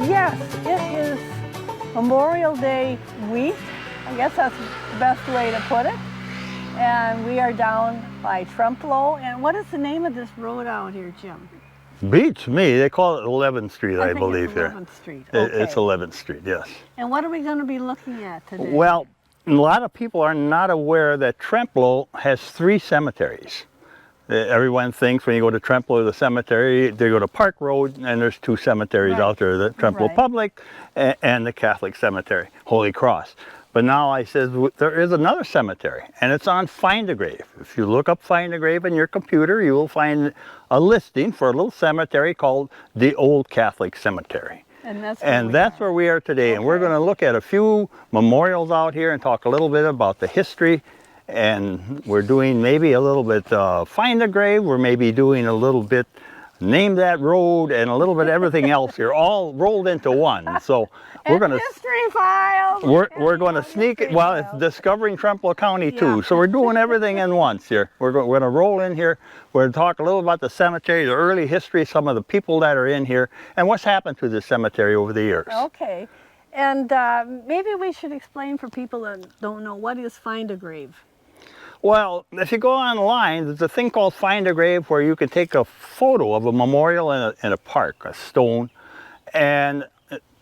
Yes, it is Memorial Day week. I guess that's the best way to put it. And we are down by Trempealeau. And what is the name of this road out here, Jim? Beats me. They call it 11th Street, I believe, it's here. 11th Street. Okay. It's 11th Street, yes. And what are we going to be looking at today? Well, a lot of people are not aware that Trempealeau has 3 cemeteries. Everyone thinks when you go to Trempealeau, the cemetery, they go to Park Road, and there's 2 cemeteries out there, the Trempealeau Public and the Catholic Cemetery, Holy Cross. But now I says there is another cemetery, and it's on Find a Grave. If you look up Find a Grave in your computer, you will find a listing for a little cemetery called the Old Catholic Cemetery. And that's where we are today. Okay. And we're going to look at a few memorials out here and talk a little bit about the history. And we're doing maybe a little bit Find a Grave. We're maybe doing a little bit Name That Road and a little bit everything else here, all rolled into one. So we're going to history files. We're going to sneak it. Well, it's discovering Trempealeau County too. So we're doing everything in once here. We're going to roll in here. We're going to talk a little about the cemetery, the early history, some of the people that are in here, and what's happened to the cemetery over the years. Okay, and maybe we should explain for people that don't know, what is Find a Grave? Well, if you go online, there's a thing called Find a Grave where you can take a photo of a memorial in a park, a stone, and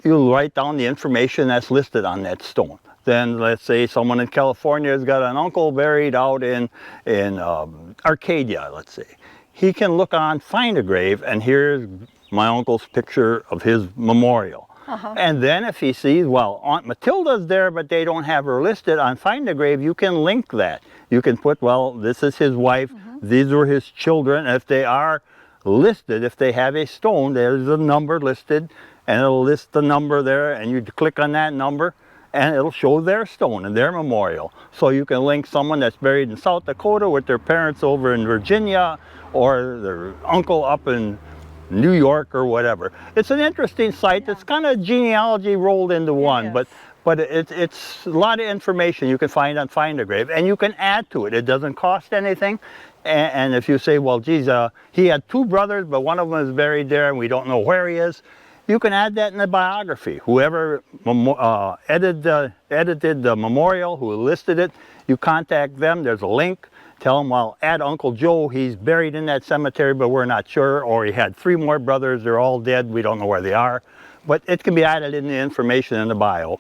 you'll write down the information that's listed on that stone. Then let's say someone in California has got an uncle buried out in Arcadia, let's say. He can look on Find a Grave, and here's my uncle's picture of his memorial. And then if he sees, well, Aunt Matilda's there, but they don't have her listed on Find a Grave, you can link that. You can put, well, this is his wife, these were his children. If they are listed, if they have a stone, there's a number listed, and it'll list the number there, and you click on that number, and it'll show their stone and their memorial. So you can link someone that's buried in South Dakota with their parents over in Virginia, or their uncle up in New York or whatever. It's an interesting site. It's kind of genealogy rolled into one, but it's a lot of information you can find on Find a Grave, and you can add to it. It doesn't cost anything. And if you say, well, geez, he had 2 brothers, but one of them is buried there and we don't know where he is, you can add that in the biography. Whoever edited the memorial, who listed it, you contact them. There's a link. Tell them, well, add Uncle Joe, he's buried in that cemetery, but we're not sure. Or he had 3 more brothers, they're all dead, we don't know where they are. But it can be added in the information in the bio.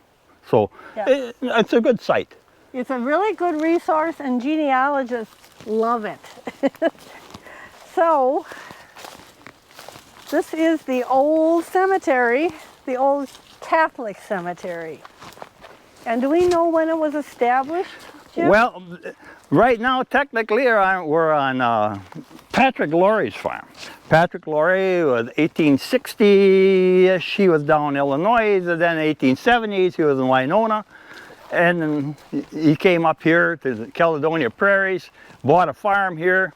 So it's a good site. It's a really good resource, and genealogists love it. So, this is the old cemetery, the old Catholic cemetery. And do we know when it was established, Jim? Well, right now, technically, we're on Patrick Laurie's farm. Patrick Laurie was 1860-ish. He was down in Illinois. And then 1870s, he was in Winona. And then he came up here to the Caledonia Prairies, bought a farm here.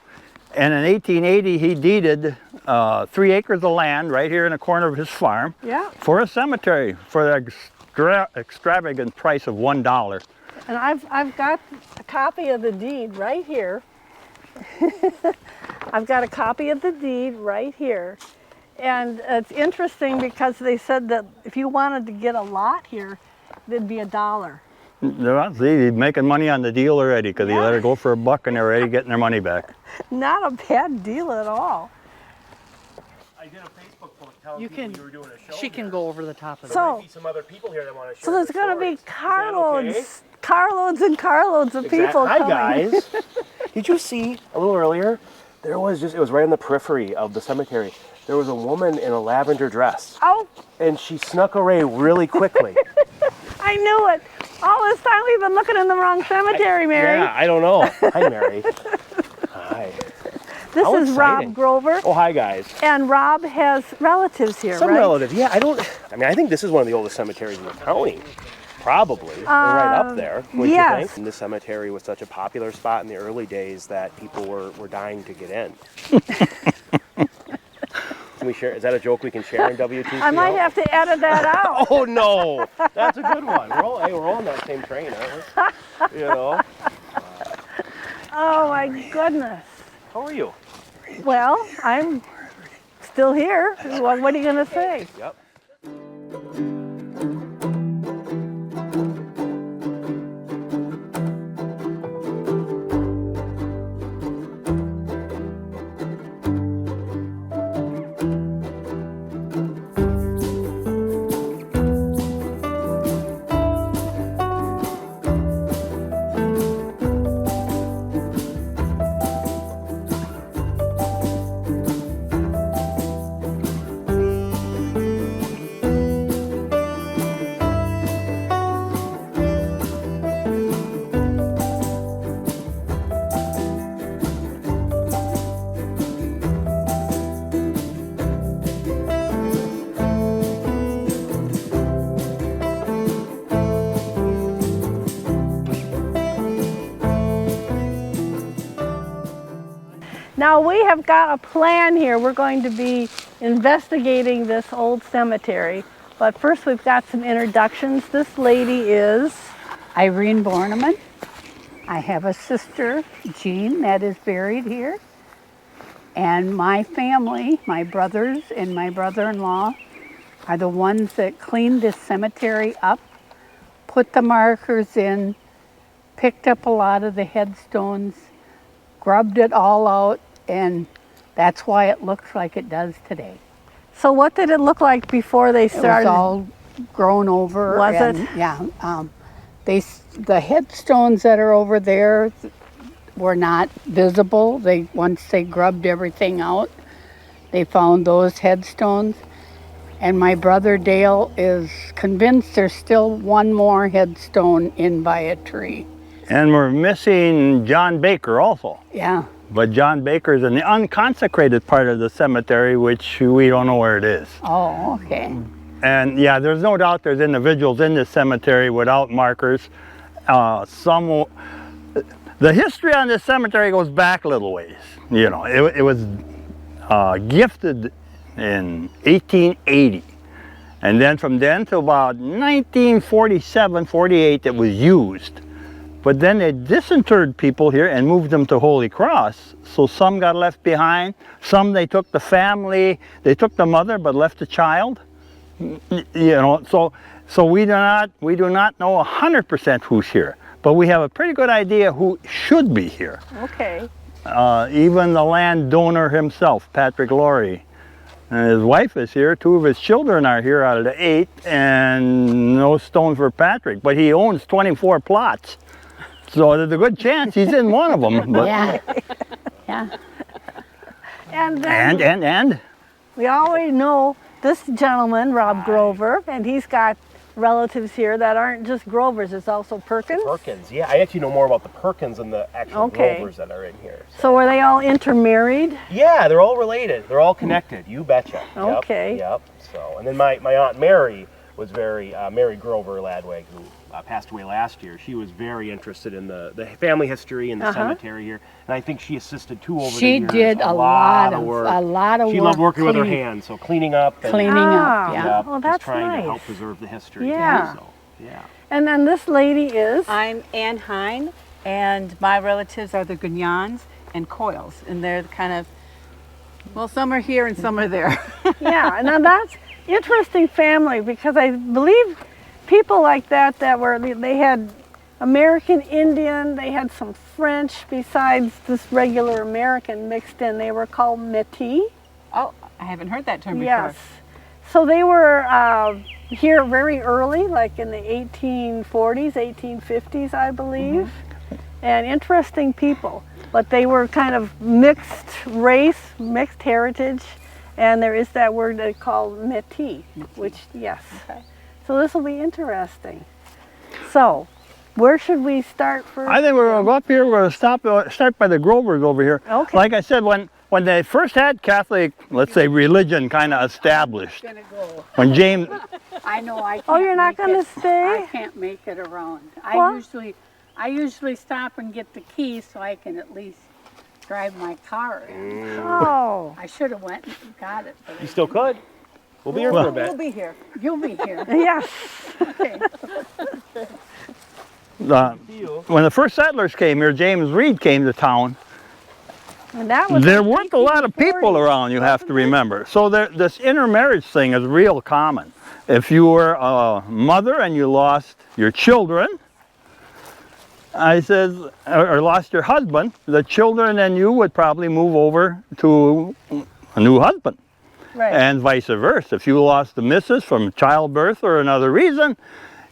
And in 1880, he deeded 3 acres of land right here in the corner of his farm for a cemetery for the extravagant price of $1. And I've got a copy of the deed right here. I've got a copy of the deed right here. And it's interesting because they said that if you wanted to get a lot here, it'd be $1. Well, see, he's making money on the deal already because he let her go for $1 and they're already getting their money back. Not a bad deal at all. I did a Facebook post telling You people can, you were doing a show. she can go over the top of it. There might be some other people here that want to share. So there's their going to be stories. carloads, carloads and carloads of people Hi coming. guys. Did you see a little earlier? There was it was right in the periphery of the cemetery. There was a woman in a lavender dress. Oh. And she snuck away really quickly. I knew it. All this time we've been looking in the wrong cemetery, Mary. Yeah, I don't know. Hi, Mary. Hi. This How is exciting. Rob Grover. Oh, hi, guys. And Rob has relatives here, Some right? relatives. Yeah, I think this is one of the oldest cemeteries in the county. Probably. They're right up there, wouldn't you think? And this cemetery was such a popular spot in the early days that people were dying to get in. Can we share? Is that a joke we can share in WTCO? I might have to edit that out. Oh no, that's a good one. We're all on that same train, aren't we? You know. Oh my goodness. How are you? Well, I'm still here. What are you going to say? Yep. Now we have got a plan here. We're going to be investigating this old cemetery. But first we've got some introductions. This lady is Irene Borneman. I have a sister, Jean, that is buried here. And my family, my brothers and my brother-in-law, are the ones that cleaned this cemetery up, put the markers in, picked up a lot of the headstones, grubbed it all out, and that's why it looks like it does today. So what did it look like before they started? It was all grown over. Was and, it? Yeah. The headstones that are over there were not visible. Once they grubbed everything out, they found those headstones. And my brother Dale is convinced there's still one more headstone in by a tree. And we're missing John Baker also. Yeah. But John Baker's in the unconsecrated part of the cemetery, which we don't know where it is. Oh, okay. And yeah, there's no doubt there's individuals in this cemetery without markers. The history on this cemetery goes back a little ways. You know, it was gifted in 1880. And then from then to about 1947, 48, it was used. But then they disinterred people here and moved them to Holy Cross. So some got left behind. Some they took the family, they took the mother but left the child. You know, so we do not know 100% who's here, but we have a pretty good idea who should be here. Okay. Even the landowner himself, Patrick Laurie, and his wife is here. 2 of his children are here out of the 8, and no stones for Patrick. But he owns 24 plots, so there's a good chance he's in one of them. But Yeah. Yeah. And then and we already know this gentleman, Rob Grover, and he's got relatives here that aren't just Grovers, it's also Perkins. Perkins, yeah. I actually know more about the Perkins than the actual Okay. Grovers that are in here. So were they all intermarried? Yeah, they're all related. They're all connected. You betcha. Okay. Yep. So, and then my Aunt Mary was very, Mary Grover Ladwig, who passed away last year. She was very interested in the family history and the cemetery here. And I think she assisted too over the She years. did a lot of work. She loved working with her hands, so cleaning up. And, Cleaning up, yeah. Yep, Well, just that's trying nice. to help preserve the history. Yeah. Too, so, yeah. And then this lady is? I'm Ann Hine, and my relatives are the Gugnons and Coils, and they're kind of, well, some are here and some are there. Yeah, now that's interesting family, because I believe people like that they had American Indian, they had some French besides this regular American mixed in. They were called Métis. Oh, I haven't heard that term before. Yes. So they were here very early, like in the 1840s, 1850s, I believe. And interesting people. But they were kind of mixed race, mixed heritage. And there is that word they call Métis, which, yes. Okay. So this will be interesting. So, where should we start first? I think we're going to go up here. We're going to start by the Grovers over here. Okay. Like I said, when they first had Catholic, let's say, religion kind of established, Gonna go. when James, I know I can't. Oh, you're not make going it. to stay? I can't make it around. Well- I usually stop and get the keys so I can at least drive my car in. Oh. I should have went and got it. But You still could. We'll be here for a bit. We'll be here. you'll be here. Yes. Okay. when the first settlers came here, James Reed came to town. And that was There like weren't a lot of people 1840s. around, you have to remember. So this intermarriage thing is real common. If you were a mother and you lost your children, or lost your husband, the children and you would probably move over to a new husband. Right. And vice versa. If you lost the missus from childbirth or another reason,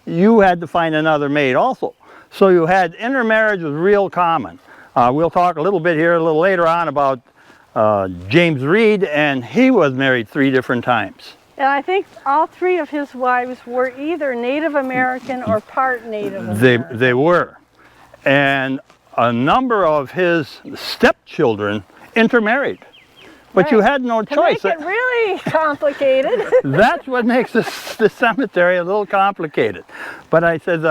you had to find another mate also. So you had intermarriage was real common. We'll talk a little bit here a little later on about James Reed, and he was married 3 different times. And I think all 3 of his wives were either Native American or part Native American. They were. And a number of his stepchildren intermarried. But you Right. had no To choice. make it really complicated. That's what makes the cemetery a little complicated. But I said,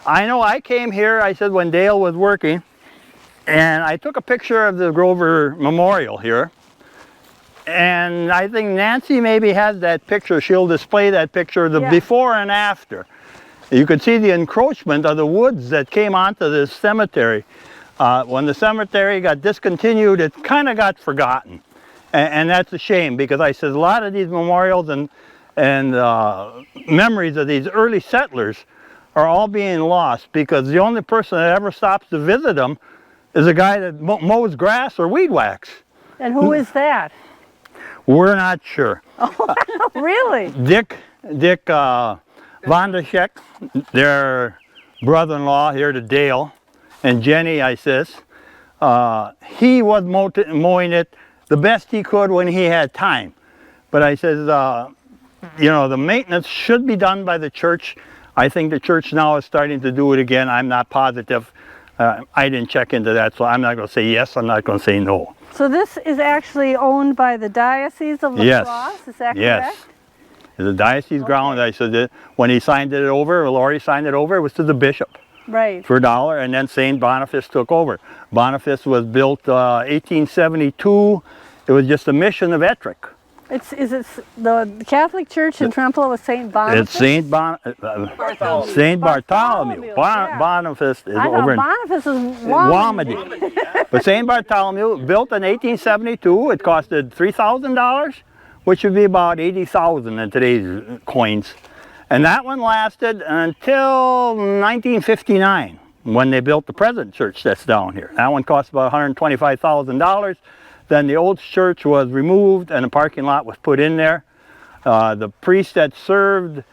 I know I came here, I said, when Dale was working, And I took a picture of the Grover Memorial here. And I think Nancy maybe has that picture. She'll display that picture, the before and after. You could see the encroachment of the woods that came onto this cemetery. When the cemetery got discontinued, it kind of got forgotten. And that's a shame, because I said a lot of these memorials and memories of these early settlers are all being lost, because the only person that ever stops to visit them is a guy that mows grass or weed whacks. And who is that? We're not sure. Oh, really? Dick Van der Scheck, their brother-in-law here to Dale, and Jenny, I says, he was mowing it the best he could when he had time. But I says, you know, the maintenance should be done by the church. I think the church now is starting to do it again. I'm not positive. I didn't check into that, so I'm not going to say yes, I'm not going to say no. So this is actually owned by the Diocese of La Crosse, is that correct? The diocese ground. I said that when he signed it over, Laurie signed it over, it was to the bishop. Right. For $1, and then St. Boniface took over. Boniface was built 1872. It was just a mission of Ettrick. Is it the Catholic Church in Trempealeau is St. Boniface? It's St. Bartholomew. Boniface is over in Boniface is Wamedy. But St. Bartholomew, built in 1872, it costed $3,000, which would be about 80,000 in today's coins. And that one lasted until 1959, when they built the present church that's down here. That one cost about $125,000. Then the old church was removed and a parking lot was put in there. The priest that served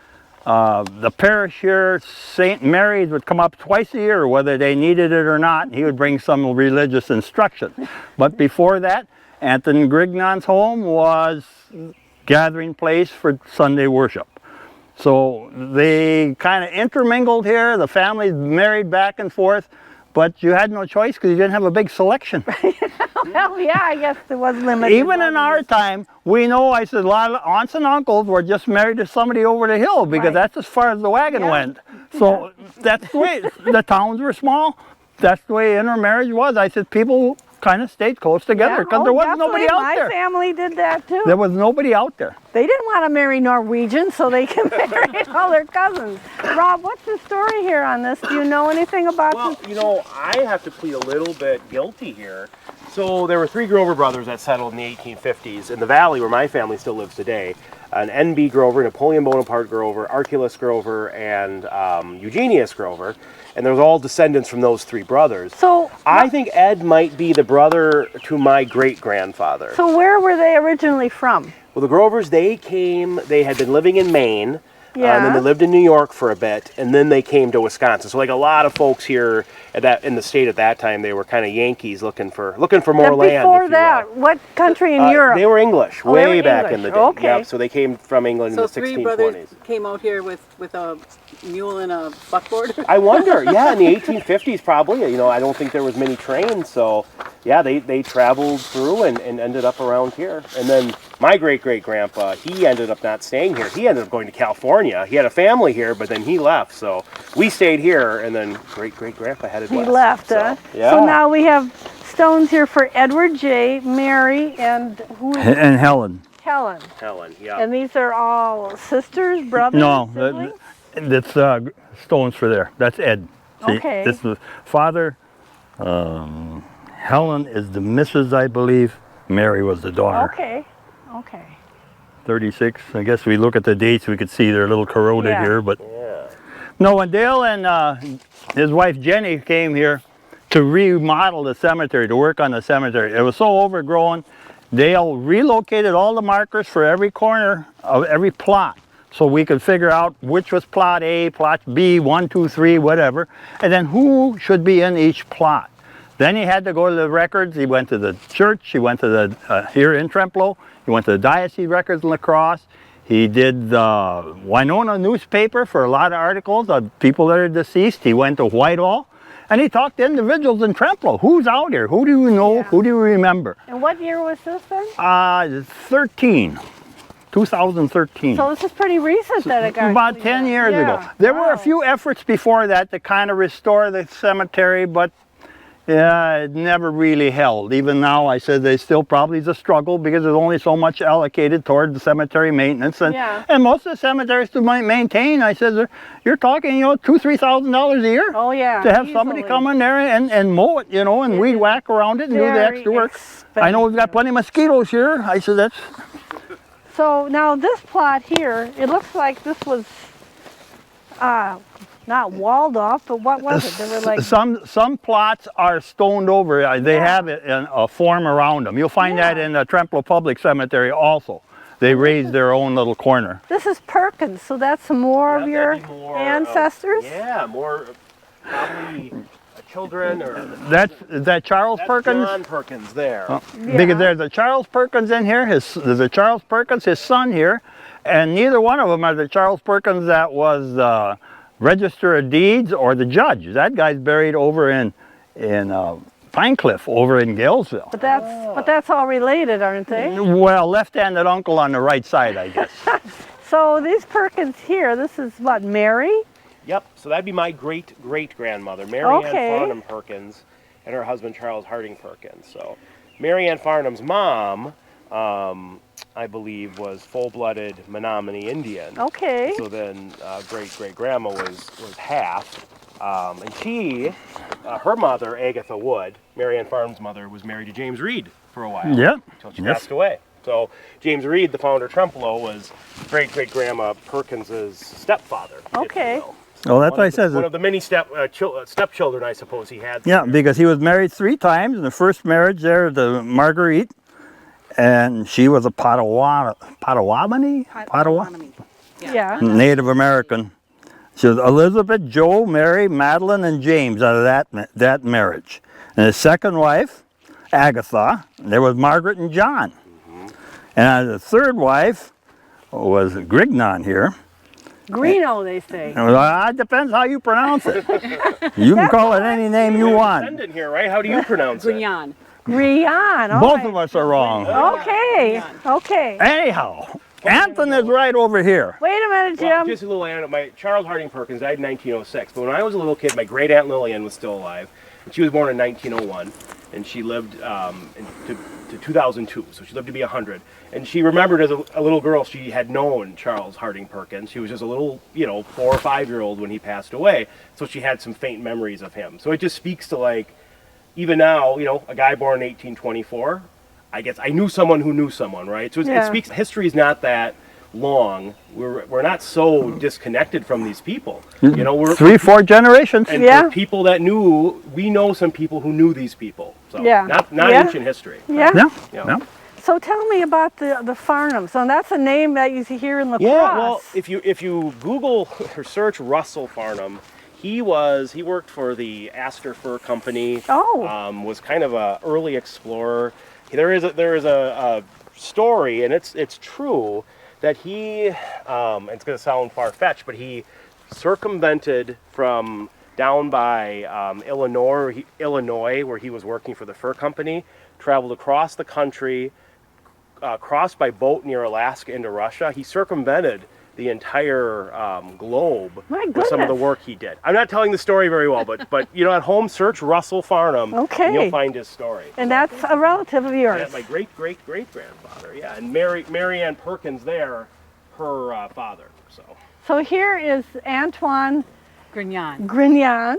the parish here, St. Mary's, would come up twice a year, whether they needed it or not. He would bring some religious instruction. But before that, Anthony Grignon's home was gathering place for Sunday worship. So they kind of intermingled here. The families married back and forth, but you had no choice because you didn't have a big selection. Well, yeah, I guess there was limited. Even in our time, we know, I said, a lot of aunts and uncles were just married to somebody over the hill, because that's as far as the wagon went. So that's the way, the towns were small. That's the way intermarriage was. I said, people kind of stayed close together because there wasn't nobody out there. My family did that too. There was nobody out there. They didn't want to marry Norwegians, so they can marry all their cousins. Rob, what's the story here on this? Do you know anything about this? Well, you know, I have to plead a little bit guilty here. So there were 3 Grover brothers that settled in the 1850s in the valley where my family still lives today. An N.B. Grover, Napoleon Bonaparte Grover, Archelaus Grover, and Eugenius Grover. And there was all descendants from those 3 brothers. So I think Ed might be the brother to my great-grandfather. So where were they originally from? Well, the Grovers, they had been living in Maine. Yeah. And then they lived in New York for a bit, and then they came to Wisconsin. So like a lot of folks here in the state at that time, they were kind of Yankees looking for more land. Before that, what country in Europe? They were English, way back in the day. Okay. Yep, so they came from England in the 1620s. So 3 brothers came out here with a mule and a buckboard? I wonder, yeah, in the 1850s probably. You know, I don't think there was many trains, so yeah, they traveled through and ended up around here. And then my great-great-grandpa, he ended up not staying here. He ended up going to California. He had a family here, but then he left. So we stayed here, and then great-great-grandpa headed west. He left, so, yeah. So now we have stones here for Edward J., Mary, and who is And Helen. Helen. Helen, yeah. And these are all sisters, brothers, No, siblings? that's stones for there. That's Ed. See, Okay. This is father. Helen is the missus, I believe. Mary was the daughter. Okay, okay. 36. I guess we look at the dates, we could see they're a little corroded Yeah. here, but Yeah. no. When Dale and his wife Jenny came here to remodel the cemetery, to work on the cemetery, it was so overgrown. Dale relocated all the markers for every corner of every plot, so we could figure out which was plot A, plot B, 1, 2, 3, whatever, and then who should be in each plot. Then he had to go to the records. He went to the church. He went to the, here in Trempealeau, he went to the diocese records in La Crosse. He did the Winona newspaper for a lot of articles of people that are deceased. He went to Whitehall, and he talked to individuals in Trempealeau. Who's out here? Who do you know? Yeah. Who do you remember? And what year was this then? 2013. So this is pretty recent that it got About cleaned 10 up. years Yeah. ago. There were a Wow. few efforts before that to kind of restore the cemetery, but Yeah, it never really held. Even now, I said they still probably is a struggle because there's only so much allocated toward the cemetery maintenance, and Yeah. and most of the cemeteries to maintain, I said, you're talking, you know, $2,000-3,000 a year. Oh yeah. To have somebody easily. come in there and mow it, you know, and It weed is whack around it and do the very extra work. I know we've got plenty of mosquitoes here. I said that's. So now this plot here, it looks like this was not walled off, but what was it? They were like, Some plots are stoned over. They have it in a form around them. You'll find that in the Trempealeau Public Cemetery also. They raised their own little corner. this is Perkins, so that's some more of your that'd be more ancestors? Yeah, more probably children or Is that Charles that's Perkins? John Perkins there. Because there's a Charles Perkins in here. There's a Charles Perkins, his son here, and neither one of them are the Charles Perkins that was Register of Deeds or the judge. That guy's buried over in Pinecliff, over in Galesville. But that's all related, aren't they? Well, left-handed uncle on the right side, I guess. So these Perkins here, this is what, Mary? Yep. So that'd be my great-great-grandmother, Mary Okay. Ann Farnham Perkins, and her husband Charles Harding Perkins. So Mary Ann Farnham's mom, I believe, was full-blooded Menominee Indian. Okay. So then great-great-grandma was half. And she, her mother, Agatha Wood, Mary Ann Farnham's mother, was married to James Reed for a while. Yeah. Until she passed away. So James Reed, the founder of Trempealeau, was great-great-grandma Perkins's stepfather. if you Okay. will. Well, that's One what of he says. One of the many stepchildren, I suppose, he had. Yeah, because he was married 3 times. In the first marriage there to Marguerite, and she was a Potawatomi? Yeah. Native American. She was Elizabeth, Joe, Mary, Madeline, and James out of that marriage. And his second wife, Agatha, there was Margaret and John. And the third wife was Grignon here. Greeno, they say. Well, it depends how you pronounce it. You can call it any name you want. Descendant here, right? How do you pronounce it? Grignon. Grion. all Both right. of us are wrong. Okay. Okay. Anyhow, Anthony is right over here. Wait a minute, Jim. Well, just a little anecdote. My Charles Harding Perkins died in 1906, but when I was a little kid, my great aunt Lillian was still alive, and she was born in 1901, and she lived to 2002, so she lived to be 100. And she remembered as a little girl she had known Charles Harding Perkins. She was just a little, 4 or 5-year-old when he passed away, so she had some faint memories of him. So it just speaks to, like, even now, a guy born in 1824, I guess I knew someone who knew someone, right? So it speaks, history is not that long. We're not so disconnected from these people. We're 3-4 generations. and Yeah. for people that knew, we know some people who knew these people. So Yeah. not Yeah. ancient history. Yeah. Yeah, Yeah. yeah. So tell me about the Farnhams. So that's a name that you see here in La Crosse. Yeah, well, if you Google or search Russell Farnham, he worked for the Astor Fur Company. Oh. Was kind of a early explorer. There is a story, and it's true, that he it's going to sound far-fetched, but he circumvented from down by Illinois, where he was working for the fur company, traveled across the country, crossed by boat near Alaska into Russia. He circumvented the entire globe My with some of the goodness. work he did. I'm not telling the story very well, but at home, search Russell Farnham, Okay. and you'll find his story. And that's a relative of yours. Yeah, my great-great-great-grandfather, yeah. And Mary Ann Perkins there, her father, so. So here is Antoine Grignon. Grignon,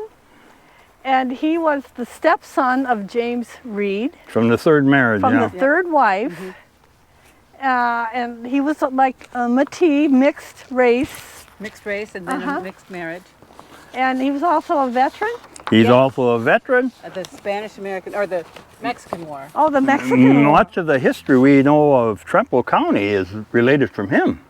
and he was the stepson of James Reed From the third marriage, from yeah. the third wife. And he was like a Métis, mixed race, Mixed race and then a mixed marriage. and he was also a veteran. He's Yeah. also a veteran. The Spanish American or the Mexican War. Oh, the Mexican. one. Much of the history we know of Trempealeau County is related from him,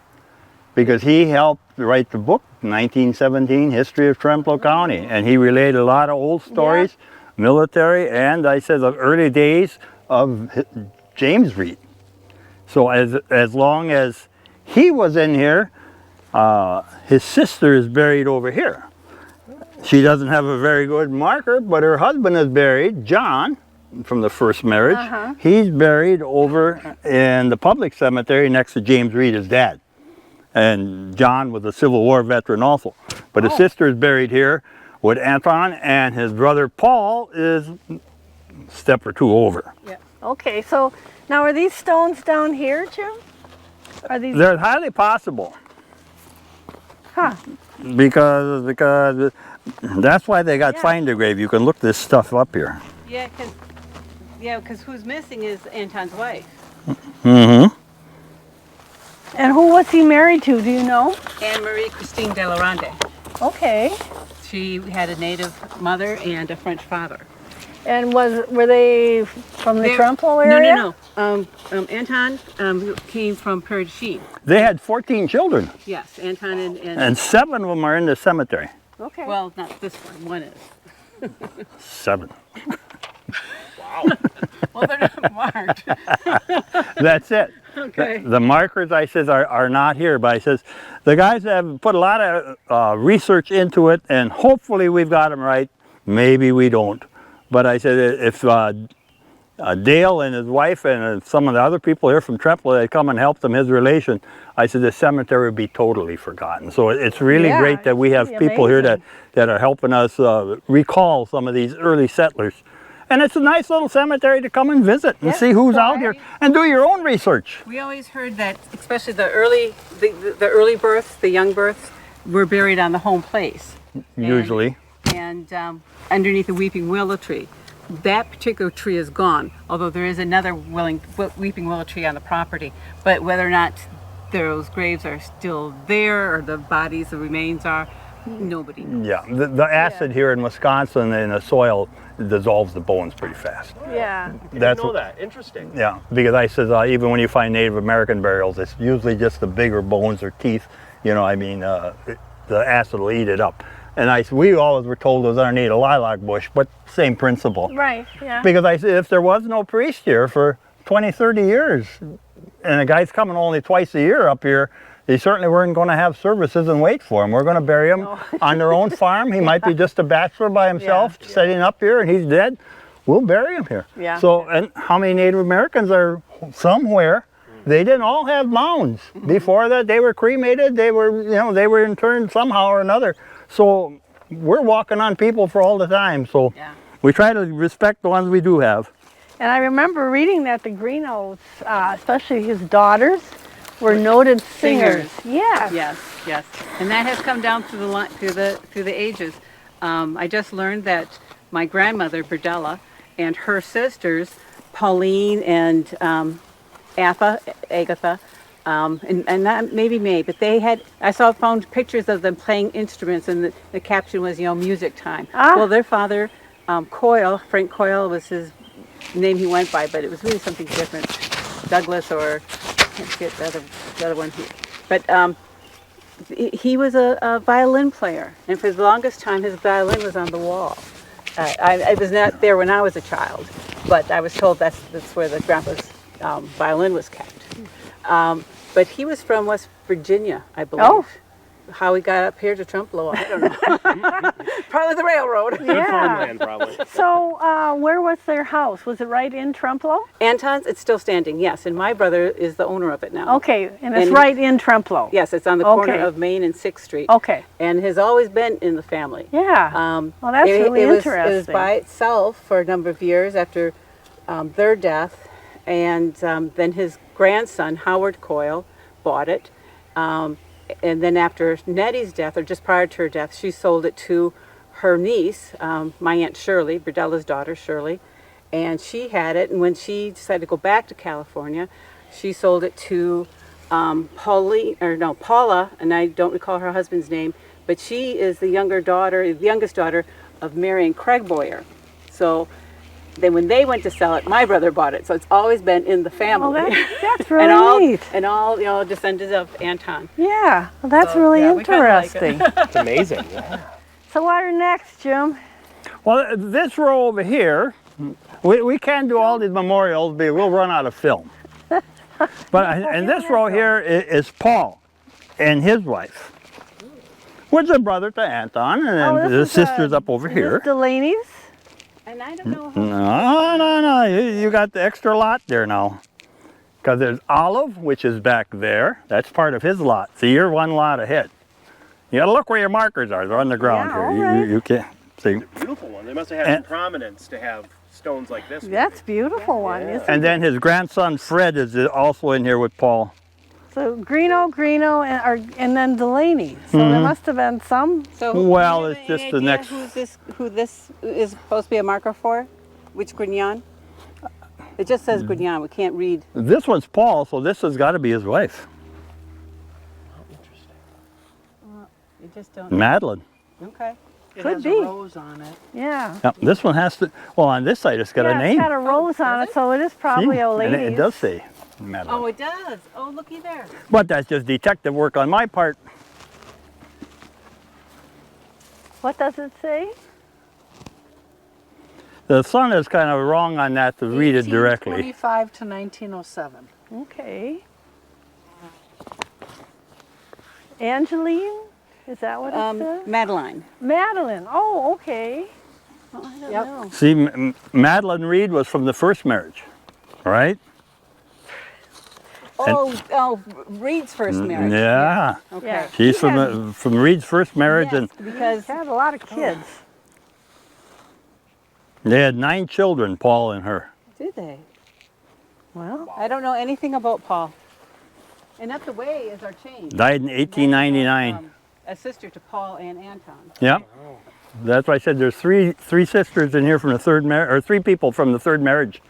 because he helped write the book, 1917 History of Trempealeau County, and he related a lot of old stories, military, and I said the early days of James Reed. So as long as he was in here, his sister is buried over here. She doesn't have a very good marker, but her husband is buried, John, from the first marriage. He's buried over in the public cemetery next to James Reed, his dad. And John was a Civil War veteran also. But his sister is buried here with Anton, and his brother Paul is a step or two over. Yeah. Okay, so now are these stones down here, Jim? Are these? They're highly possible Huh. because that's why they got Yeah. find a grave. You can look this stuff up here. Yeah, because who's missing is Anton's wife, Mm-hmm. And who was he married to? Do you know? Anne Marie Christine de la Ronde. Okay. She had a native mother and a French father. And were they from the They're- Trempealeau area? No. Anton came from Prairie du Chien. They had 14 children, Yes, Anton and 7 of them are in the cemetery. Okay. well, not this one. One is. 7. Well, they're not marked. That's it. Okay. The markers, I says, are not here, but I says, the guys have put a lot of research into it, and hopefully we've got them right. Maybe we don't. But I said, if Dale and his wife and some of the other people here from Trempealeau, they come and help them, his relation, I said the cemetery would be totally forgotten. So it's really Yeah, great that we have it'd be people here amazing. that are helping us recall some of these early settlers. And it's a nice little cemetery to come and visit and Yeah, see who's so out here and do your own research. We always heard that, especially the early births, the young births, were buried on the home place. Usually. And underneath the weeping willow tree. That particular tree is gone, although there is another weeping willow tree on the property. But whether or not those graves are still there or the bodies, the remains are, nobody knows. Yeah, the acid here in Wisconsin in the soil dissolves the bones pretty fast. Yeah. I That's didn't know what- that. Interesting. Yeah, because I says even when you find Native American burials, it's usually just the bigger bones or teeth. You know, I mean, the acid will eat it up. And we always were told it was underneath a lilac bush, but same principle. Right. Yeah. Because I said if there was no priest here for 20, 30 years, and the guy's coming only twice a year up here, they certainly weren't going to have services and wait for him. We're going to bury him on their own farm. He might be just a bachelor by himself, setting up here, and he's dead. We'll bury him here. Yeah. So, and how many Native Americans are somewhere? They didn't all have mounds. Before that, they were cremated. They were, they were interned somehow or another. So we're walking on people for all the time. So Yeah. we try to respect the ones we do have. And I remember reading that the Greenouts, especially his daughters, were noted singers. Yes. Yes. And that has come down through the ages. I just learned that my grandmother, Berdella, and her sisters, Pauline and Agatha, and not maybe May, but they had, found pictures of them playing instruments, and the caption was, music time. Ah. Well, their father, Coyle, Frank Coyle was his name he went by, but it was really something different. Douglas, or I can't forget the other one. But he was a violin player, and for the longest time his violin was on the wall. I was not there when I was a child, but I was told that's where the grandpa's violin was kept. But he was from West Virginia, I believe. Oh. How he got up here to Trempealeau, I don't know. Probably the railroad. Yeah. Farmland, probably. So where was their house? Was it right in Trempealeau? Anton's, it's still standing, yes, and my brother is the owner of it now. Okay, and it's And- right in Trempealeau. Yes, it's on the corner Okay. of Main and 6th Street. Okay. And has always been in the family. Yeah. Well, that's really It was interesting. by itself for a number of years after their death, and then his grandson, Howard Coyle, bought it. And then after Nettie's death, or just prior to her death, she sold it to her niece, my Aunt Shirley, Berdella's daughter, Shirley. And she had it, and when she decided to go back to California, she sold it to Paula, and I don't recall her husband's name, but she is the youngest daughter of Mary and Craig Boyer. So then when they went to sell it, my brother bought it. So it's always been in the family. Well, that's really neat. And all descendants of Anton. Yeah, well, that's So, really yeah, we kinda like it. interesting. It's amazing. Yeah. So what are next, Jim? Well, this row over here, we can't do all these memorials, but we'll run out of film. But and this row here is Paul and his wife, which is a brother to Anton, and then his sister's up over here. Delaney's? And I don't know how. No, you got the extra lot there now. Because there's Olive, which is back there. That's part of his lot. So you're one lot ahead. You gotta look where your markers are. They're on the ground Yeah, here. all right. You can't. See? They're beautiful ones. They must have had some prominence to have stones like this. That's a beautiful one, Yeah. isn't it? And then his grandson Fred is also in here with Paul. So Greeno, and then Delaney. So there must have been some. So Well, do you it's have just any the idea next- who this is supposed to be a marker for? Which Grignon? It just says Grignon. We can't read. This one's Paul, so this has got to be his wife, You just don't. Madeline. Okay. It Could has be. a rose on it. Yeah. Yep, this one has to, well, on this side it's got Yeah, a name. It's got a rose on it, so it is probably See? a And lady's. it does say Madeline. Oh, it does. Oh, looky there. But that's just detective work on my part. What does it say? The son is kind of wrong on that to read it directly. 1825 to 1907. Okay. Angeline? Is that what it says? Madeline. Madeline. Oh, okay. Oh, I don't Yep. know. See, Madeline Reed was from the first marriage, right? Oh, Reed's first marriage. Yeah. Okay. Yeah. She's He had- from Reed's first marriage, Yes, and because Had a lot of kids. they had 9 children, Paul and her. do they? Well, I don't know anything about Paul. And up the way is our chain. Died in 1899. A sister to Paul and Anton. Yep. That's why I said there's three sisters in here from the third marriage, or 3 people from the third marriage.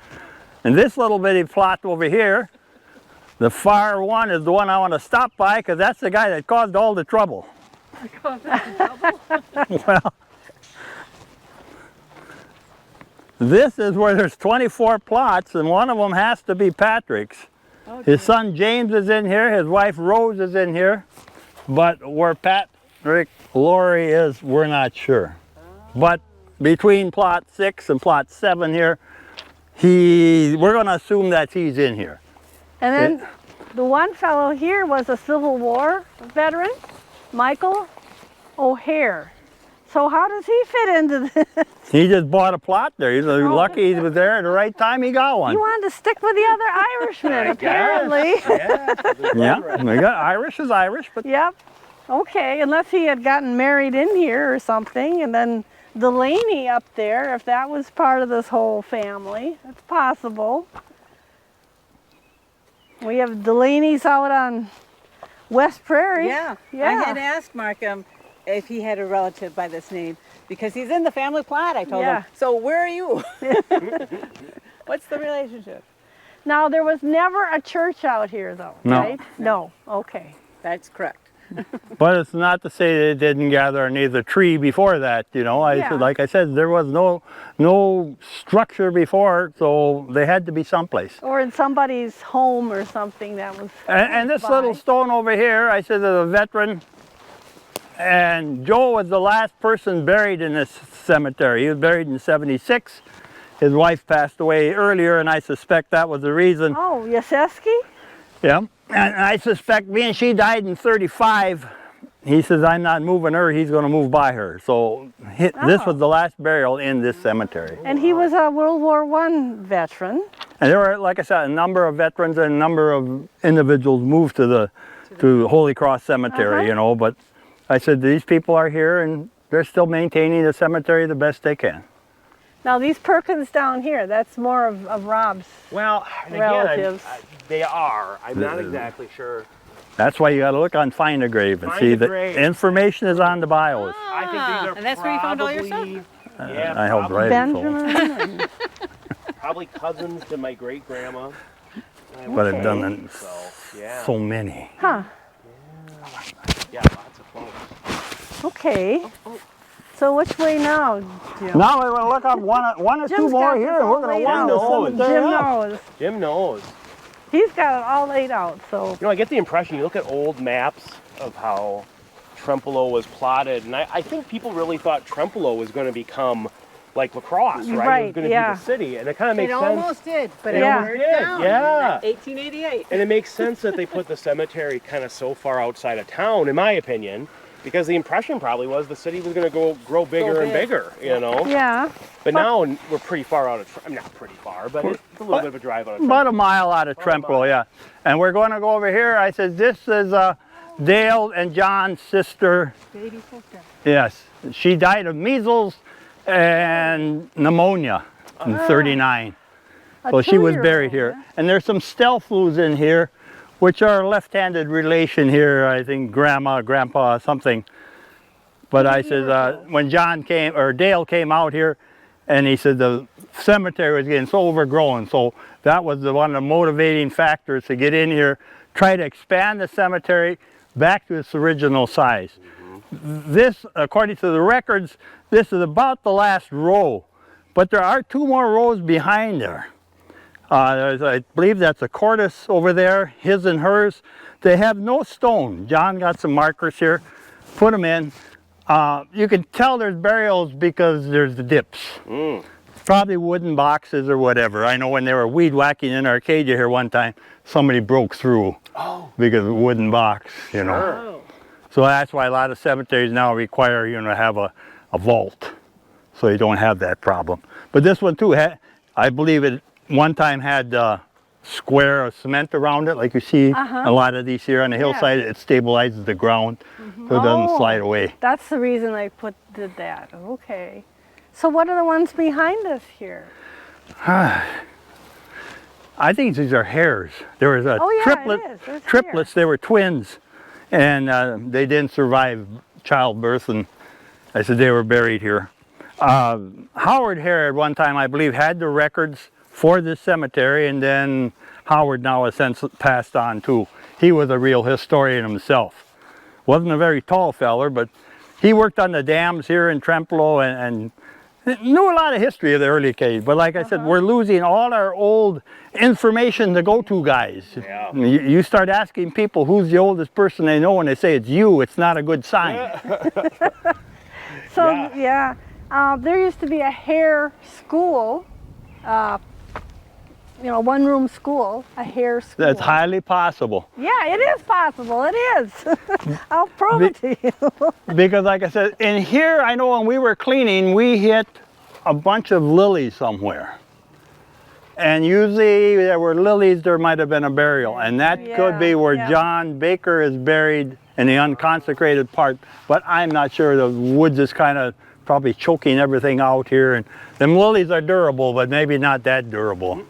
And this little bitty plot over here, the far one is the one I want to stop by because that's the guy that caused all the trouble. Well, this is where there's 24 plots and one of them has to be Patrick's. His son James is in here, his wife Rose is in here, but where Patrick Laurie is, we're not sure. But between plot 6 and plot 7 here, we're going to assume that he's in here. and then the one fellow here was a Civil War veteran, Michael O'Hare. So how does he fit into this? He just bought a plot there. He's lucky he was there at the right time. He got one. You wanted to stick with the other Irishmen, apparently. Yeah, we got Irish is Irish, but Yep. Okay, unless he had gotten married in here or something, and then Delaney up there, if that was part of this whole family, it's possible. We have Delaney's out on West Prairie. Yeah. Yeah. I had asked Mark if he had a relative by this name because he's in the family plot. I told Yeah. him. So where are you? What's the relationship? Now, there was never a church out here, though, No. right? No. Okay. That's correct. but it's not to say they didn't gather near the tree before that. You know, Yeah. like I said, there was no structure before, so they had to be someplace. Or in somebody's home or something that was. And this by. little stone over here, I said, is a veteran. And Joe was the last person buried in this cemetery. He was buried in '76. His wife passed away earlier, and I suspect that was the reason. Oh, Yaseski? Yeah. And I suspect being she died in '35, he says, I'm not moving her, he's going to move by her. So this was the last burial in this cemetery. And he was a World War I veteran. And there were, like I said, a number of veterans and a number of individuals moved to Holy Cross Cemetery, you know, but I said, these people are here and they're still maintaining the cemetery the best they can. Now, these Perkins down here, that's more of Rob's. Well, and Relatives. they are. I'm not exactly sure. That's why you got to look on Find a Grave and Find see a the Grave. information is on the bios. I think these are and that's where you found all your stuff? probably- Yeah, I helped probably, write it, so. Benjamin. probably cousins to my great grandma. But I've done it So yeah, so many. Huh. yeah, lots of clones. Okay. So which way now, Jim? Now we're going to look up one or two Jim's more got here, this and we're all going to laid wind out. the cemetery Jim up. knows. Jim knows. He's got it all laid out, so. You know, I get the impression, you look at old maps of how Trempealeau was plotted, and I think people really thought Trempealeau was going to become like La Crosse, right? It was Right, going to yeah. be the city, and it kind of It makes sense. almost did, but It it Yeah. almost burned did, down yeah. in 1888. And it makes sense that they put the cemetery kind of so far outside of town, in my opinion, because the impression probably was the city was going to grow bigger and big. bigger, you know? Yeah. But now we're pretty far out of, not pretty far, but it's a little bit of a drive out of About a mile out of Trempealeau, yeah. And we're going to go over here. I said, this is Dale and John's sister. Baby sister. Yes, she died of measles and pneumonia in '39. A So she was 2-year-old, buried here. huh? And there's some Stelflus in here, which are a left-handed relation here, I think grandma, grandpa, something. But I said, when John came, or Dale came out here, and he said the cemetery was getting so overgrown, so that was one of the motivating factors to get in here, try to expand the cemetery back to its original size. This, according to the records, this is about the last row, but there are 2 more rows behind there. I believe that's a Cordis over there, his and hers. They have no stone. John got some markers here, put them in. You can tell there's burials because there's the dips. Probably wooden boxes or whatever. I know when they were weed whacking in Arcadia here one time, somebody broke through because of a wooden box, you know. So that's why a lot of cemeteries now require, you know, to have a vault, so you don't have that problem. But this one too, I believe it one time had a square of cement around it, like you see a lot of these here on the hillside. It stabilizes the ground so it doesn't slide away. That's the reason I did that. Okay. So what are the ones behind us here? I think these are hares. There was a triplet, it is. There's triplets. They were twins, and they didn't survive childbirth, and I said they were buried here. Howard Hare at one time, I believe, had the records for this cemetery, and then Howard now has since passed on too. He was a real historian himself. Wasn't a very tall feller, but he worked on the dams here in Trempealeau and knew a lot of history of the early cave. But like I said, we're losing all our old information to go to, guys. Yeah. You start asking people who's the oldest person they know, and they say it's you, it's not a good sign. So there used to be a Hare school, you know, 1-room school, a Hare school. That's highly possible. Yeah, it is possible. It is. I'll prove it to you. Because like I said, in here, I know when we were cleaning, we hit a bunch of lilies somewhere. And usually there were lilies, there might have been a burial. And that could be where John Baker is buried in the unconsecrated part. But I'm not sure. The woods is kind of probably choking everything out here. And them lilies are durable, but maybe not that durable.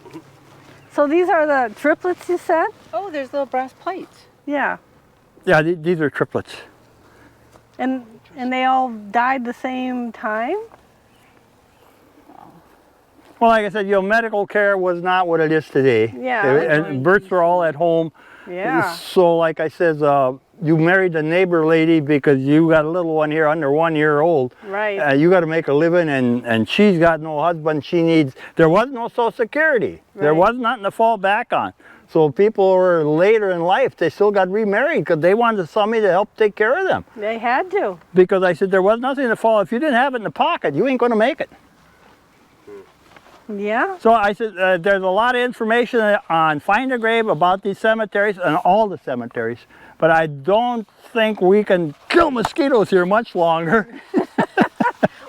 So these are the triplets you said? Oh, there's little brass plates. Yeah. Yeah, these are triplets. And they all died the same time? Well, like I said, you know, medical care was not what it is today. Yeah. And births were all at home. Yeah. So like I said, you married a neighbor lady because you got a little one here under 1 year old. Right. You got to make a living, and she's got no husband. There was no Social Security. There Right. was nothing to fall back on. So people were later in life, they still got remarried because they wanted somebody to help take care of them. They had to. Because I said there was nothing to fall. If you didn't have it in the pocket, you ain't going to make it. Yeah. So I said there's a lot of information on Find a Grave about these cemeteries and all the cemeteries, but I don't think we can kill mosquitoes here much longer.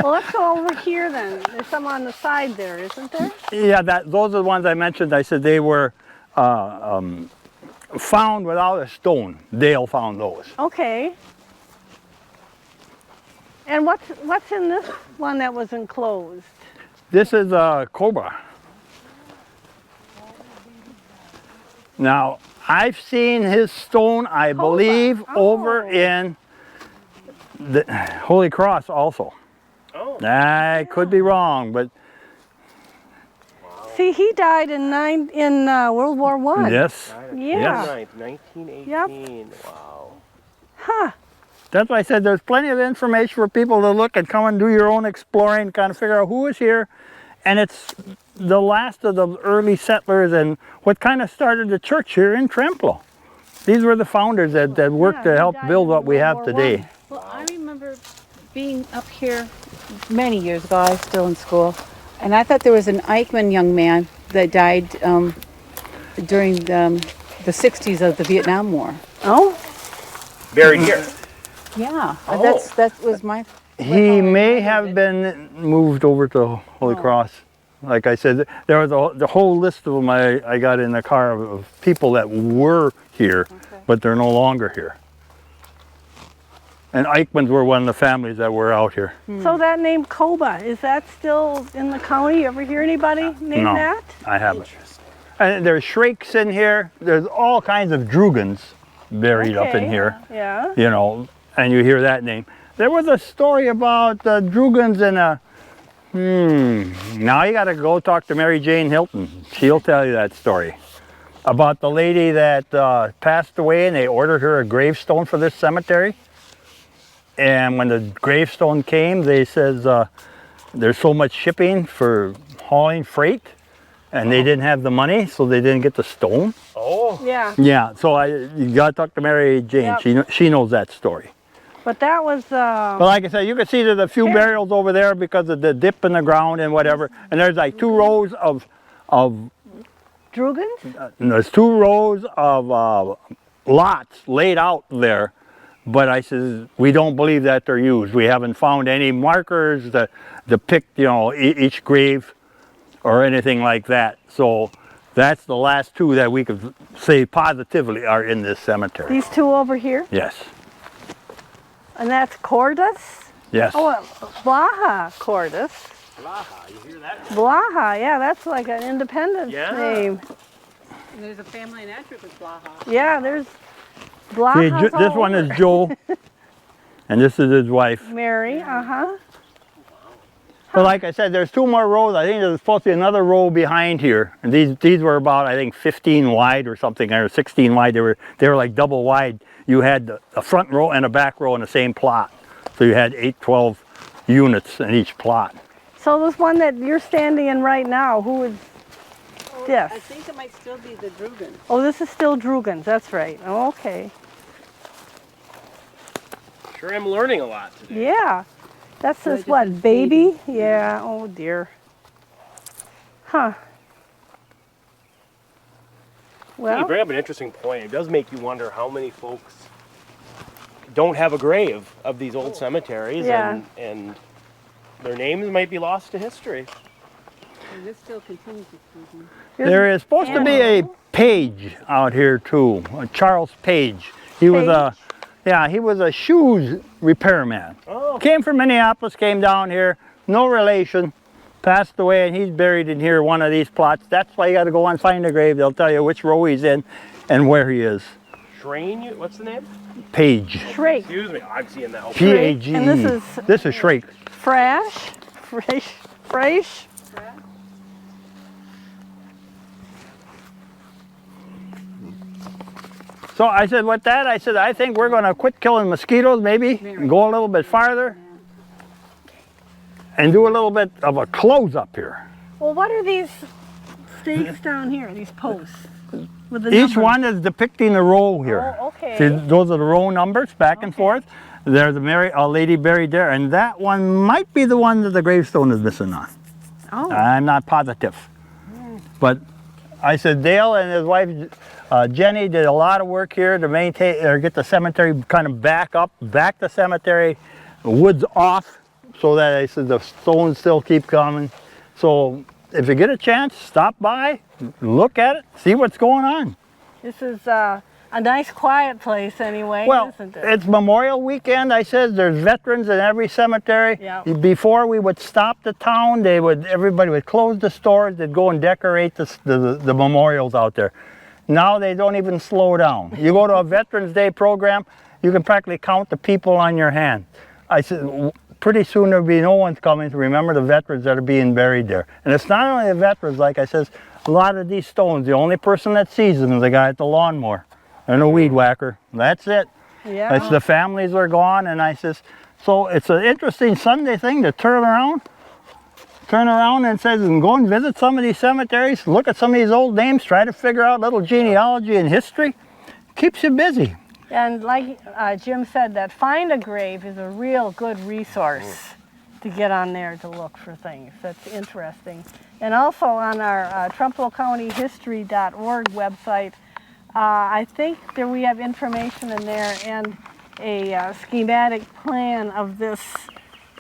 Well, let's go over here then. There's some on the side there, isn't there? Yeah, those are the ones I mentioned. I said they were found without a stone. Dale found those. Okay. And what's in this one that was enclosed? This is a cobra. Now, I've seen his stone, I believe, over in the Holy Cross also. Oh. I could be wrong, but See, he died in World War I. yes. Yeah. 1918. Wow. Huh. That's why I said there's plenty of information for people to look and come and do your own exploring, kind of figure out who was here. And it's the last of the early settlers and what kind of started the church here in Trempealeau. These were the founders that worked to help build what we have today. Well, I remember being up here many years ago. I was still in school, and I thought there was an Eichmann young man that died during the 60s of the Vietnam War. Oh. Buried here. Yeah, Oh. that was my. He may have been moved over to Holy Cross. Like I said, there was the whole list of them I got in the car of people that were here, but they're no longer here. And Eichmanns were one of the families that were out here. So that name Coba, is that still in the county? You ever hear anybody name No, that? I haven't. And there's Shrakes in here. There's all kinds of Drugans buried up in Okay, here. Yeah. You know, and you hear that name. There was a story about the Drugans in a, now you gotta go talk to Mary Jane Hilton. She'll tell you that story. About the lady that passed away and they ordered her a gravestone for this cemetery. And when the gravestone came, they says there's so much shipping for hauling freight and they didn't have the money, so they didn't get the stone. Oh. Yeah. Yeah, so you gotta talk to Mary Jane. Yep. She knows that story. But that was, But like I said, you can see there's a few burials over there because of the dip in the ground and whatever. And there's like 2 rows of Drugans? there's 2 rows of lots laid out there. But I says, we don't believe that they're used. We haven't found any markers that depict, you know, each grave or anything like that. So that's the last 2 that we could say positively are in this cemetery. These 2 over here? Yes, And that's Cordus? yes. Oh, Blaha Cordus. Blaha, you hear that? Blaha, yeah, that's like an independence Yeah. name. And there's a family in Antwerp with Blaha. Yeah, there's See, Blahas this all one over. is Joe, and this is his wife. Mary, uh-huh. But like I said, there's 2 more rows. I think there's supposed to be another row behind here. And these were about, I think, 15 wide or something, or 16 wide. They were like double wide. You had a front row and a back row in the same plot. So you had 8, 12 units in each plot. So this one that you're standing in right now, who is this? I think it might still be the Drugan. Oh, this is still Drugans, that's right. Oh, okay. Sure am learning a lot today. Yeah. That's So it this just what, says baby? Yeah, oh dear. Huh. You Well, bring up an interesting point. It does make you wonder how many folks don't have a grave of these old cemeteries, Yeah. and their names might be lost to history. And this still continues with Drugan. There is supposed to be a Page out here too, a Charles Page. He was a shoes repairman. Oh. Came from Minneapolis, came down here, no relation, passed away, and he's buried in here, one of these plots. That's why you got to go and find a grave. They'll tell you which row he's in and where he is. Shrain, what's the name? Page. Shrake. Excuse me, I'm seeing that. P-A-G-E. And This is Shrake. Fresh. So I said, with that, I said, I think we're going to quit killing mosquitoes, maybe, and go a little bit farther, and do a little bit of a close-up here. Well, what are these stakes down here, these posts? With the Each numbers? one is depicting a row here. Oh, okay. See, those are the row numbers, back and forth. There's a lady buried there, and that one might be the one that the gravestone is missing on. Oh. I'm not positive. But I said Dale and his wife Jenny did a lot of work here to maintain or get the cemetery kind of back the cemetery, the woods off, so that I said the stones still keep coming. So if you get a chance, stop by, look at it, see what's going on. This is a nice quiet place anyway, Well, isn't it? it's Memorial Weekend. I said there's veterans in every cemetery. Yeah. Before we would stop the town, everybody would close the stores. They'd go and decorate the memorials out there. Now they don't even slow down. You go to a Veterans Day program, you can practically count the people on your hand. I said, pretty soon there'll be no one coming to remember the veterans that are being buried there. And it's not only the veterans, like I says, a lot of these stones, the only person that sees them is the guy at the lawnmower and a weed whacker. That's it. Yeah. It's the families are gone, and I says, so it's an interesting Sunday thing to turn around and says, and go and visit some of these cemeteries, look at some of these old names, try to figure out little genealogy and history. Keeps you busy. And like Jim said, that Find a Grave is a real good resource to get on there to look for things. That's interesting. And also on our TrempealeauCountyHistory.org website, I think that we have information in there and a schematic plan of this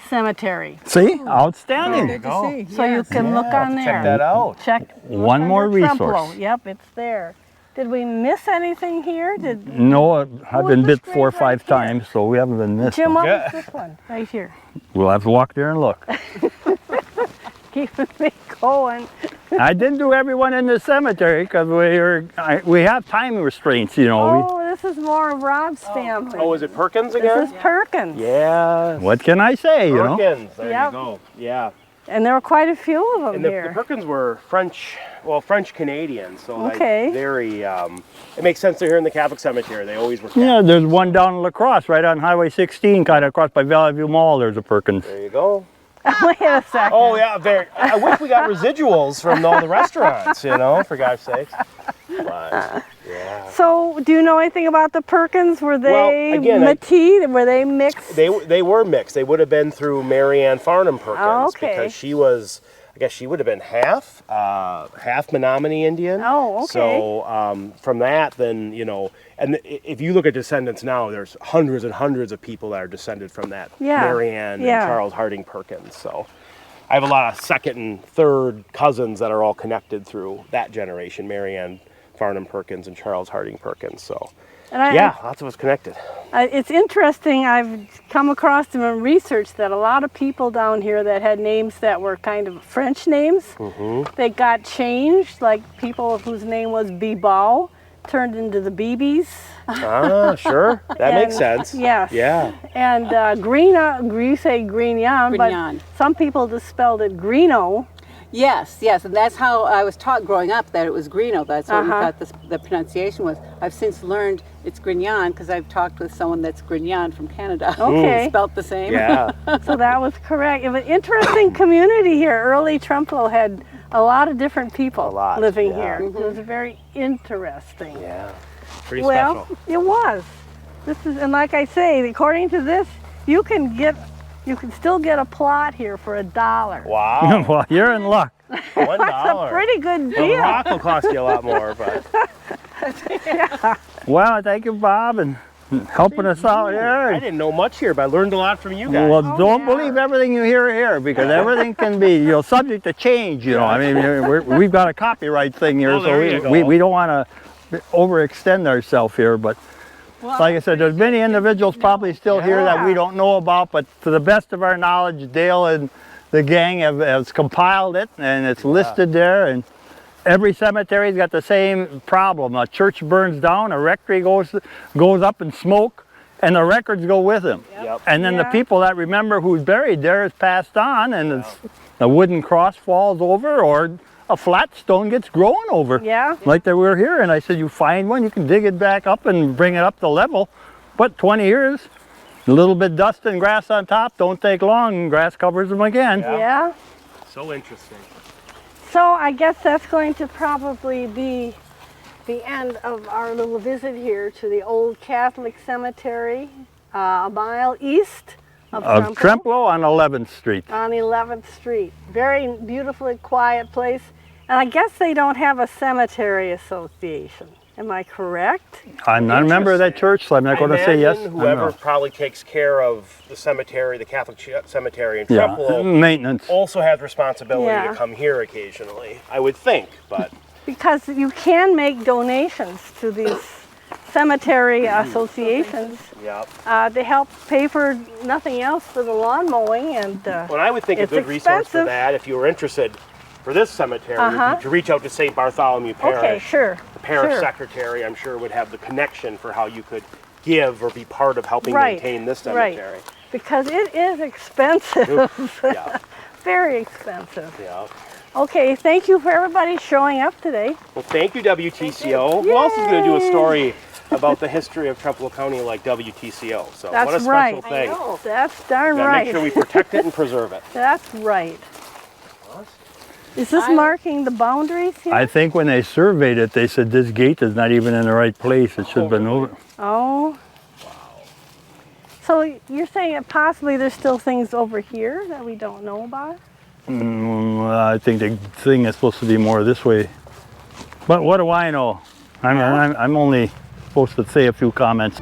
cemetery. See? Outstanding. Good to see. So you can look on there. Check that out. Check. One look more under resource. Trempealeau. Yep, it's there. Did we miss anything here? Did No, I've been was this bit 4 or grave right 5 here? times, so we haven't been missed. Jim, what Yeah. was this one? Right here. We'll have to walk there and look. Keeping me going. I didn't do everyone in the cemetery because we have time restraints, you know. Oh, this is more of Rob's family. Oh, is it Perkins This again? is Perkins. Yeah. What can I say, you know? Perkins. There Yep. you go. Yeah. And there were quite a few of them And the here. Perkins were French Canadian, so like Okay. very. It makes sense they're here in the Catholic cemetery. They always were. Yeah, there's one down in La Crosse, right on Highway 16, kind of across by Valley View Mall. There's a Perkins. There you go. Wait a second. Oh yeah, very. I wish we got residuals from all the restaurants, you know, for God's sakes. But, yeah. So, do you know anything about the Perkins? Were they again, Métis? Were they mixed? They were mixed. They would have been through Mary Ann Farnham Perkins Okay. because she was. I guess she would have been half Menominee Indian. Oh, okay. So from that, then and if you look at descendants now, there's hundreds and hundreds of people that are descended from that. Yeah. Mary Ann Yeah. and Charles Harding Perkins. So I have a lot of second and third cousins that are all connected through that generation, Mary Ann Farnham Perkins and Charles Harding Perkins. So And yeah, lots of us connected. It's interesting. I've come across them in research that a lot of people down here that had names that were kind of French names, they got changed. Like people whose name was Bibal turned into the Bibis. Ah, sure. That makes sense. Yes. Yeah. And you say Grignon, but Grignon. some people just spelled it Greeno. Yes, and that's how I was taught growing up, that it was Greeno. That's what we thought the pronunciation was. I've since learned it's Grignon because I've talked with someone that's Grignon from Canada. Okay. Spelt the same. Yeah. So that was correct. It was an interesting community here. Early Trempealeau had a lot of different people living yeah. here. It was very interesting. Yeah. Pretty Well, special. it was. And like I say, according to this, you can still get a plot here for $1. Wow. Well, you're in luck. $1. That's a pretty good Well, the deal. rock will cost you a lot more, but Well, thank you, Bob, and helping us out I here. didn't know much here, but I learned a lot from you guys. Well, don't believe everything you hear here because everything can be, subject to change. I mean, we've got a copyright thing here, Oh, there you so go. we don't want to overextend ourselves here. But like I said, there's many individuals probably still here that we don't know about. But to the best of our knowledge, Dale and the gang has compiled it, and it's listed there. And every cemetery's got the same problem. A church burns down, a rectory goes up in smoke, and the records go with him. Yep. And then the people that remember who's buried there is passed on, and the wooden cross falls over, or a flat stone gets grown over. Yeah. Like they were here, and I said, you find one, you can dig it back up and bring it up to level. But 20 years, a little bit dust and grass on top, don't take long, and grass covers them again. Yeah. So interesting. So I guess that's going to probably be the end of our little visit here to the old Catholic cemetery, a mile east of Trempealeau on 11th Street. on 11th Street. Very beautifully quiet place. And I guess they don't have a cemetery association. Am I correct? I'm not a member of that church, so I'm not going to say yes. Imagine I don't whoever know. probably takes care of the cemetery, the Catholic cemetery in Yeah, Trempealeau, maintenance. also has responsibility Yeah. to come here occasionally. I would think, but Because you can make donations to these cemetery associations. yeah. They help pay for nothing else for the lawn mowing and Well, I would think it's a good resource for expensive. that, if you were interested for this cemetery, would be to reach out to St. Bartholomew Parish. Okay, sure. The parish sure. secretary, I'm sure, would have the connection for how you could give or be part of helping Right, maintain this right. cemetery. Because it is expensive. Yeah, Very expensive. yeah. Okay, thank you for everybody showing up today. Well, thank you, WTCO. Who else is going to do a story about the history of Trempealeau County like WTCO? So That's what a special right. thing. That's darn Gotta right. make sure we protect it and preserve it. That's right. Is this marking the boundaries here? I think when they surveyed it, they said this gate is not even in the right place. It should have been over. Oh. So you're saying that possibly there's still things over here that we don't know about? I think the thing is supposed to be more this way. But what do I know? I'm only supposed to say a few comments.